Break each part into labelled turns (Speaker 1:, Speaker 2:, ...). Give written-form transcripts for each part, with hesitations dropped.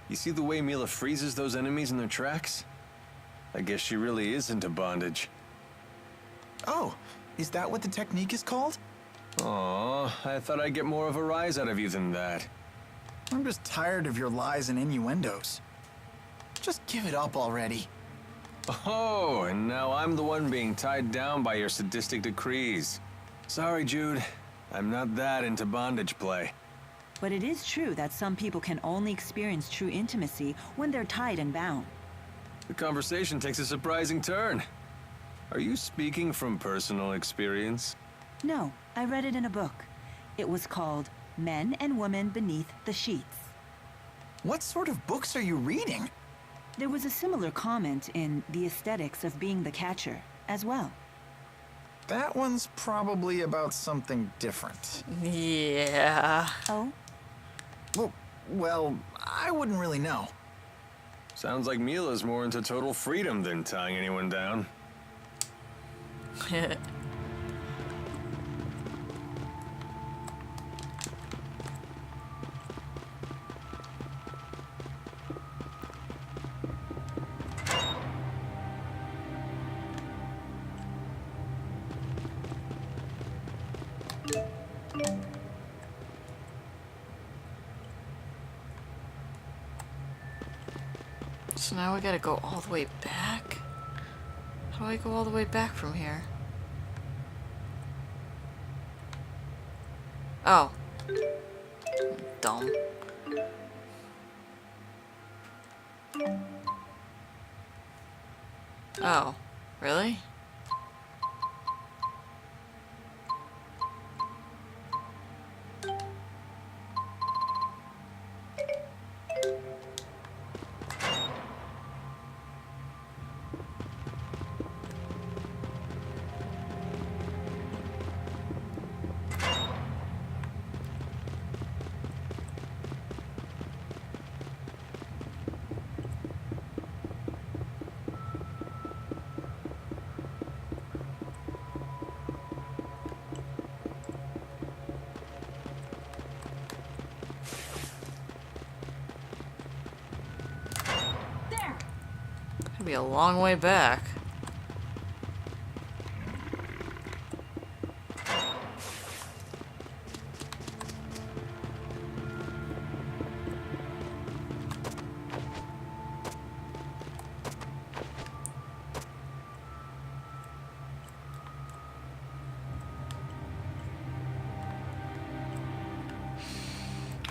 Speaker 1: You see the way Mila freezes those enemies in their tracks? I guess she really is into bondage.
Speaker 2: Oh, is that what the technique is called?
Speaker 1: Aw, I thought I'd get more of a rise out of you than that.
Speaker 2: I'm just tired of your lies and innuendos. Just give it up already.
Speaker 1: Oh, and now I'm the one being tied down by your sadistic decrees. Sorry, Jude. I'm not that into bondage play.
Speaker 3: But it is true that some people can only experience true intimacy when they're tied and bound.
Speaker 1: The conversation takes a surprising turn. Are you speaking from personal experience?
Speaker 3: No, I read it in a book. It was called Men and Women Beneath the Sheets.
Speaker 2: What sort of books are you reading?
Speaker 3: There was a similar comment in The Aesthetics of Being the Catcher as well.
Speaker 2: That one's probably about something different.
Speaker 4: Yeah.
Speaker 3: Oh?
Speaker 2: Well, I wouldn't really know.
Speaker 1: Sounds like Mila's more into total freedom than tying anyone down.
Speaker 4: So now we gotta go all the way back? How do I go all the way back from here? Oh. Dumb. Oh. Really? Could be a long way back.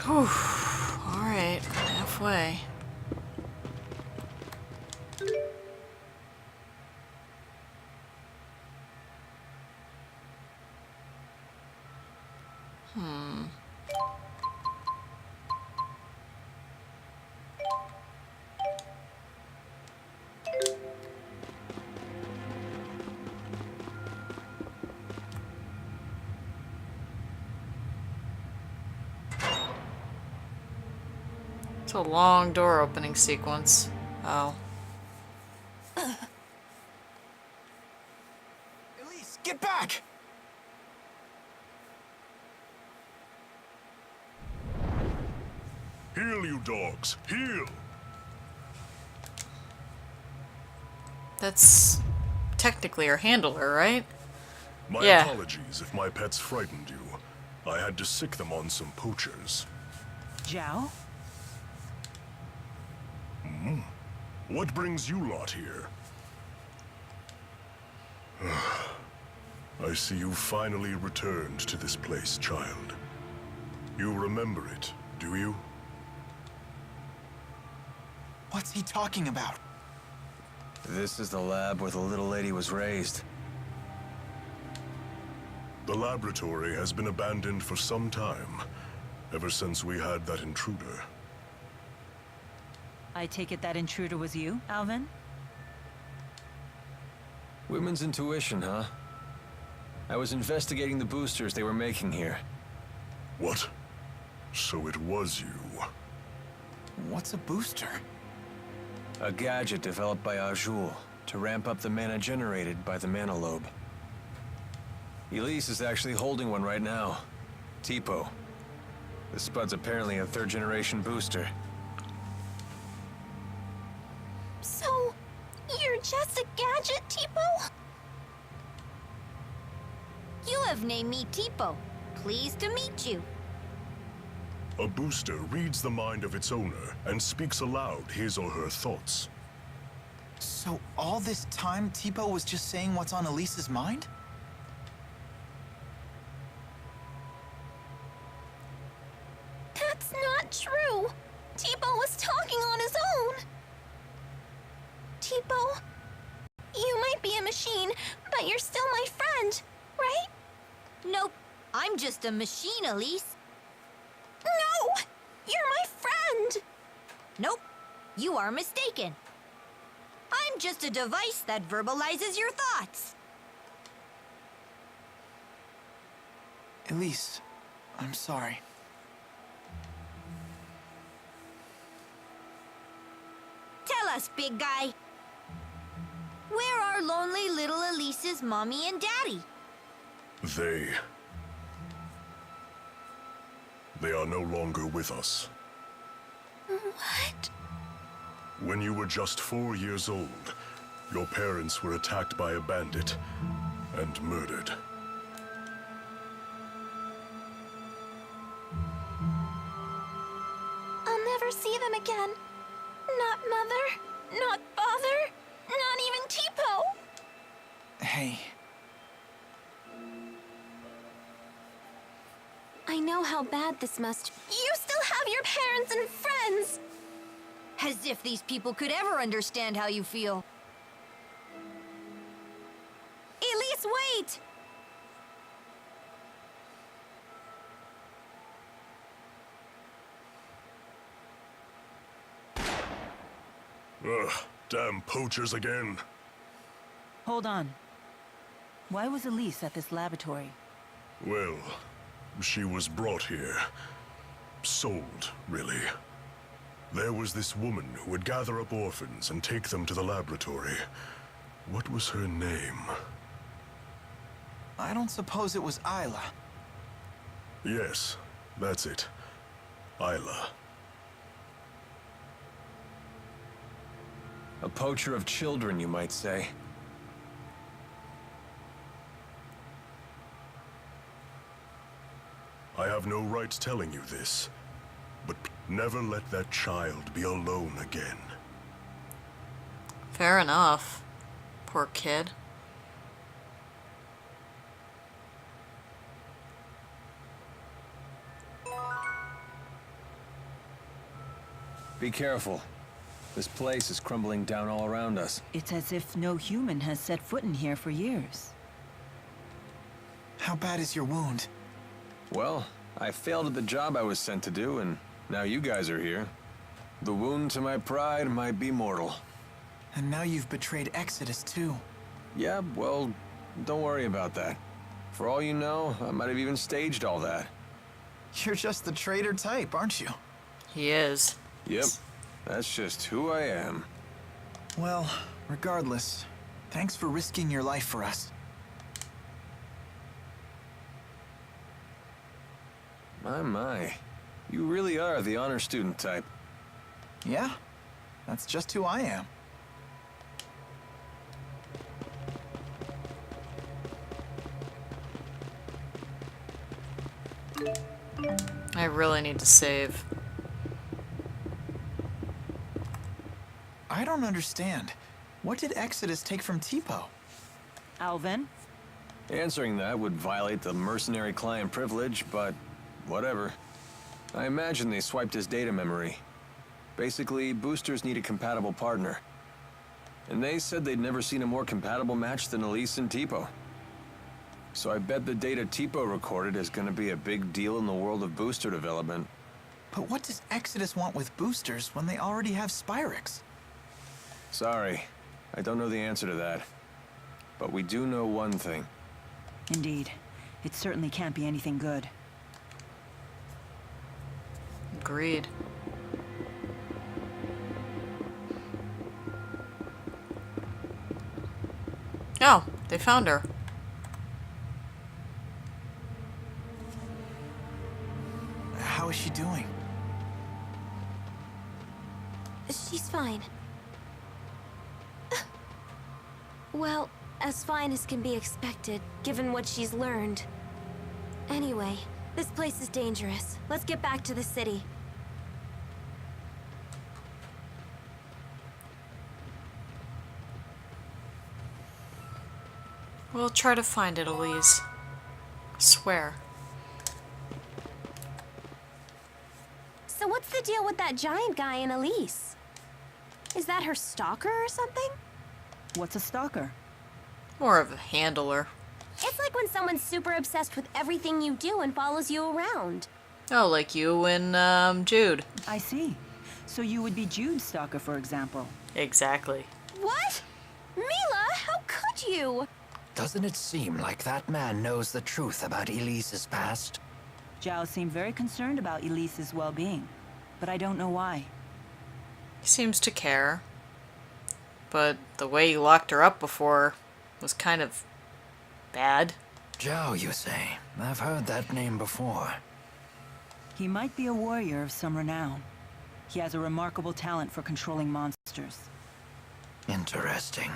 Speaker 4: Whew. All right, halfway. It's a long door opening sequence. Oh.
Speaker 2: Elise, get back!
Speaker 5: Heel, you dogs! Heel!
Speaker 4: That's technically our handler, right?
Speaker 5: My
Speaker 4: Yeah.
Speaker 5: apologies if my pets frightened you. I had to sick them on some poachers.
Speaker 3: Zhao?
Speaker 5: What brings you lot here? I see you finally returned to this place, child. You remember it, do you?
Speaker 2: What's he talking about?
Speaker 1: This is the lab where the little lady was raised.
Speaker 5: The laboratory has been abandoned for some time, ever since we had that intruder.
Speaker 3: I take it that intruder was you, Alvin?
Speaker 1: Women's intuition, huh? I was investigating the boosters they were making here.
Speaker 5: What? So it was you.
Speaker 2: What's a booster?
Speaker 1: A gadget developed by Azul to ramp up the mana generated by the mana lobe. Elise is actually holding one right now. Tipo. The Spud's apparently a third-generation booster.
Speaker 6: change it, Tipo?
Speaker 7: You have named me Tipo. Pleased to meet you.
Speaker 5: A booster reads the mind of its owner and speaks aloud his or her thoughts.
Speaker 2: So all this time, Tipo was just saying what's on Elise's mind?
Speaker 6: That's not true. Tipo was talking on his own. Tipo, you might be a machine, but you're still my friend, right?
Speaker 7: Nope. I'm just a machine, Elise.
Speaker 6: No! You're my friend!
Speaker 7: Nope. You are mistaken. I'm just a device that verbalizes your thoughts.
Speaker 2: Elise, I'm sorry.
Speaker 7: Tell us, big guy. Where are lonely little Elise's mommy and daddy?
Speaker 5: They are no longer with us.
Speaker 6: What?
Speaker 5: When you were just 4 years old, your parents were attacked by a bandit and murdered.
Speaker 6: I'll never see them again. Not Mother, not Father, not even Tipo.
Speaker 2: Hey,
Speaker 6: I know how bad this must. You still have your parents and friends.
Speaker 7: As if these people could ever understand how you feel. Elise, wait!
Speaker 5: Ugh, damn poachers again.
Speaker 3: Hold on. Why was Elise at this laboratory?
Speaker 5: Well, she was brought here. Sold, really. There was this woman who would gather up orphans and take them to the laboratory. What was her name?
Speaker 2: I don't suppose it was Isla.
Speaker 5: Yes, that's it. Isla.
Speaker 1: A poacher of children, you might say.
Speaker 5: I have no right telling you this, but never let that child be alone again.
Speaker 4: Fair enough. Poor kid.
Speaker 1: Be careful. This place is crumbling down all around us.
Speaker 3: It's as if no human has set foot in here for years.
Speaker 2: How bad is your wound?
Speaker 1: Well, I failed at the job I was sent to do, and now you guys are here. The wound to my pride might be mortal.
Speaker 2: And now you've betrayed Exodus too.
Speaker 1: Yeah, well, don't worry about that. For all you know, I might have even staged all that.
Speaker 2: You're just the traitor type, aren't you?
Speaker 4: He is.
Speaker 1: Yep, that's just who I am.
Speaker 2: Well, regardless, thanks for risking your life for us.
Speaker 1: My. You really are the honor student type.
Speaker 2: Yeah, that's just who I am.
Speaker 4: I really need to save.
Speaker 2: I don't understand. What did Exodus take from Tipo?
Speaker 3: Alvin?
Speaker 1: Answering that would violate the mercenary client privilege, but whatever. I imagine they swiped his data memory. Basically, boosters need a compatible partner. And they said they'd never seen a more compatible match than Elise and Tipo. So I bet the data Tipo recorded is gonna be a big deal in the world of booster development.
Speaker 2: But what does Exodus want with boosters when they already have Spyrix?
Speaker 1: Sorry, I don't know the answer to that. But we do know one thing.
Speaker 3: Indeed. It certainly can't be anything good.
Speaker 4: Agreed. Oh, they found her.
Speaker 2: How is she doing?
Speaker 6: She's fine. Well, as fine as can be expected, given what she's learned. Anyway, this place is dangerous. Let's get back to the city.
Speaker 4: We'll try to find it, Elise. Swear.
Speaker 6: So what's the deal with that giant guy and Elise? Is that her stalker or something?
Speaker 3: What's a stalker?
Speaker 4: More of a handler.
Speaker 6: It's like when someone's super obsessed with everything you do and follows you around.
Speaker 4: Oh, like you and, Jude.
Speaker 3: I see. So you would be Jude's stalker, for example.
Speaker 4: Exactly.
Speaker 6: What? Mila, how could you?
Speaker 8: Doesn't it seem like that man knows the truth about Elise's past?
Speaker 3: Zhao seemed very concerned about Elise's well-being, but I don't know why.
Speaker 4: He seems to care. But the way he locked her up before was kind of bad.
Speaker 8: Zhao, you say? I've heard that name before.
Speaker 3: He might be a warrior of some renown. He has a remarkable talent for controlling monsters.
Speaker 8: Interesting.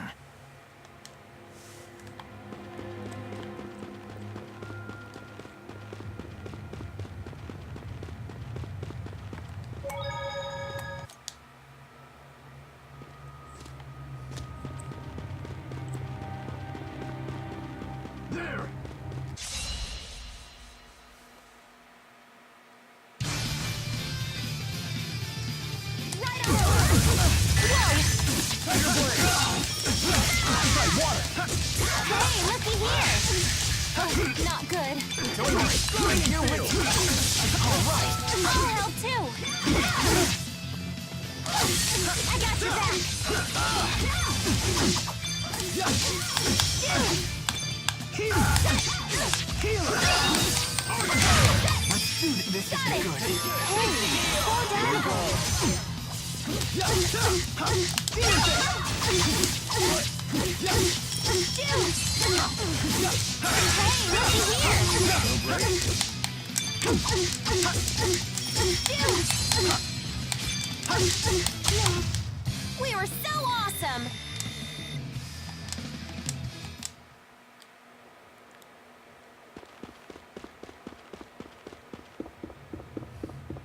Speaker 6: Hey, looky here! Oh, not good. I'll help too. I got your back. Got it. Hey, slow down. We were so awesome!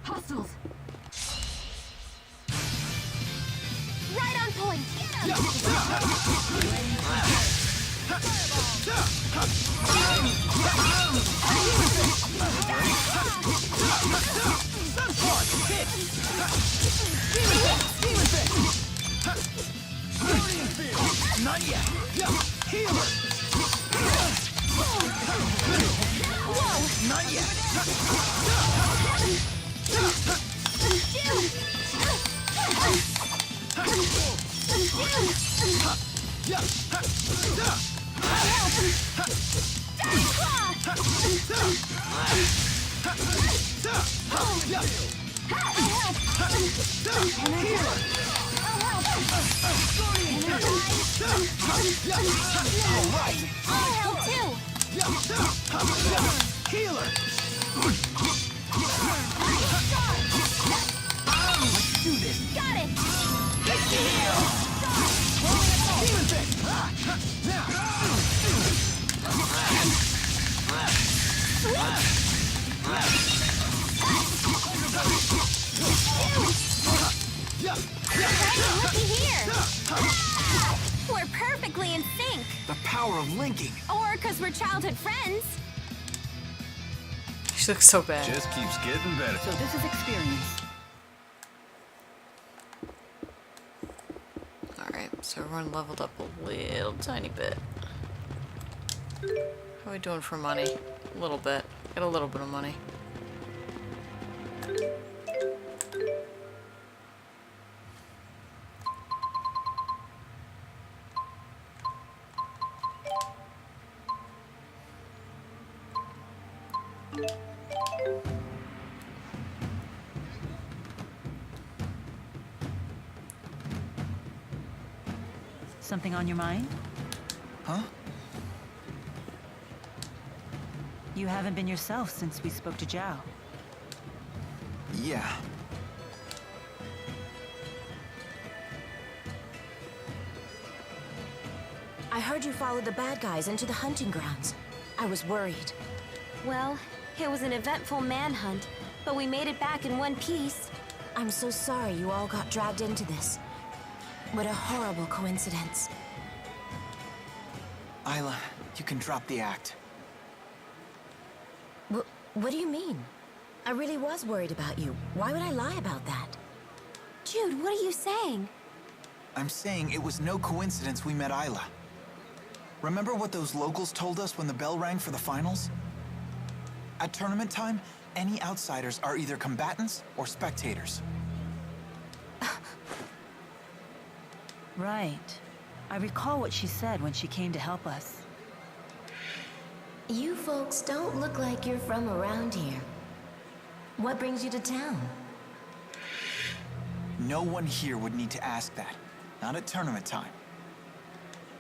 Speaker 6: Hostiles! Right on point!
Speaker 2: Not yet. Healer.
Speaker 6: Whoa!
Speaker 2: Not yet.
Speaker 6: I'll help too!
Speaker 2: Healer. Let's do this.
Speaker 6: Got it!
Speaker 2: Demon thing.
Speaker 6: Hey, looky here! We're perfectly in sync!
Speaker 2: The power of linking.
Speaker 6: Or because we're childhood friends.
Speaker 4: She looks so bad.
Speaker 1: Just keeps getting better.
Speaker 3: So this is experience.
Speaker 4: Alright, so everyone leveled up a little tiny bit. How are we doing for money? A little bit. Got a little bit of money.
Speaker 3: Something on your mind?
Speaker 2: Huh?
Speaker 3: You haven't been yourself since we spoke to Zhao.
Speaker 2: Yeah.
Speaker 9: I heard you followed the bad guys into the hunting grounds. I was worried.
Speaker 6: Well, it was an eventful manhunt, but we made it back in one piece.
Speaker 9: I'm so sorry you all got dragged into this. What a horrible coincidence.
Speaker 2: Isla, you can drop the act.
Speaker 9: What do you mean? I really was worried about you. Why would I lie about that?
Speaker 6: Jude, what are you saying?
Speaker 2: I'm saying it was no coincidence we met Isla. Remember what those locals told us when the bell rang for the finals? At tournament time, any outsiders are either combatants or spectators.
Speaker 3: Right. I recall what she said when she came to help us.
Speaker 9: You folks don't look like you're from around here. What brings you to town?
Speaker 2: No one here would need to ask that. Not at tournament time.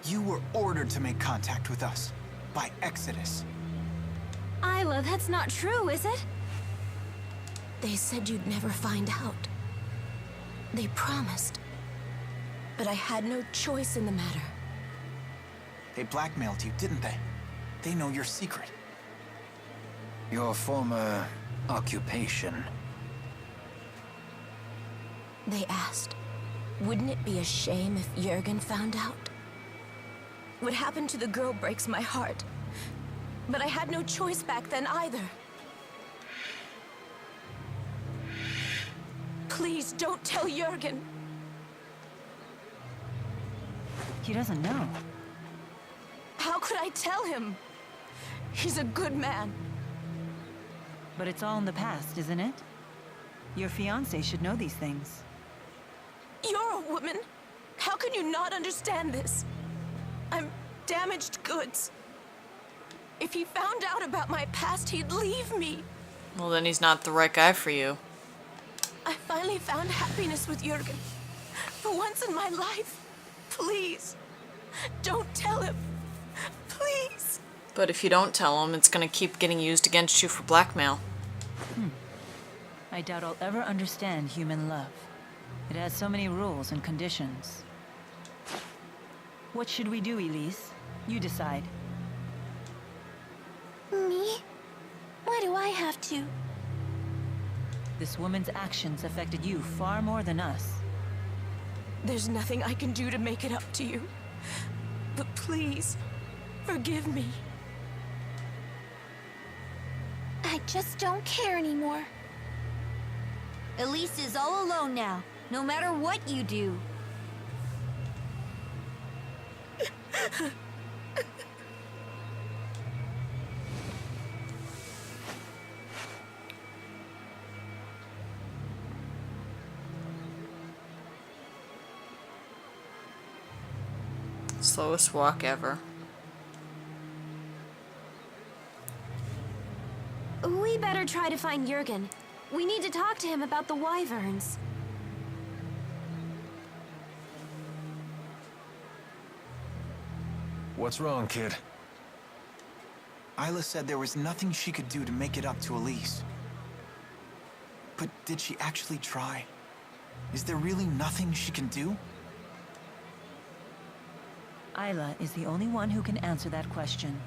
Speaker 2: You were ordered to make contact with us by Exodus.
Speaker 6: Isla, that's not true, is it?
Speaker 9: They said you'd never find out. They promised. But I had no choice in the matter.
Speaker 2: They blackmailed you, didn't they? They know your secret.
Speaker 8: Your former occupation.
Speaker 9: They asked, wouldn't it be a shame if Jurgen found out? What happened to the girl breaks my heart. But I had no choice back then either. Please don't tell Jurgen.
Speaker 3: He doesn't know.
Speaker 9: How could I tell him? He's a good man.
Speaker 3: But it's all in the past, isn't it? Your fiancé should know these things.
Speaker 9: You're a woman. How can you not understand this? I'm damaged goods. If he found out about my past, he'd leave me.
Speaker 4: Well, then he's not the right guy for you.
Speaker 9: I finally found happiness with Jurgen. For once in my life. Please, don't tell him. Please.
Speaker 4: But if you don't tell him, it's gonna keep getting used against you for blackmail.
Speaker 3: I doubt I'll ever understand human love. It has so many rules and conditions. What should we do, Elise? You decide.
Speaker 6: Me? Why do I have to?
Speaker 3: This woman's actions affected you far more than us.
Speaker 9: There's nothing I can do to make it up to you. But please, forgive me.
Speaker 6: I just don't care anymore.
Speaker 7: Elise is all alone now, no matter what you do.
Speaker 4: Slowest walk ever.
Speaker 6: We better try to find Jurgen. We need to talk to him about the wyverns.
Speaker 1: What's wrong, kid?
Speaker 2: Isla said there was nothing she could do to make it up to Elise. But did she actually try? Is there really nothing she can do?
Speaker 3: Isla is the only one who can answer that question.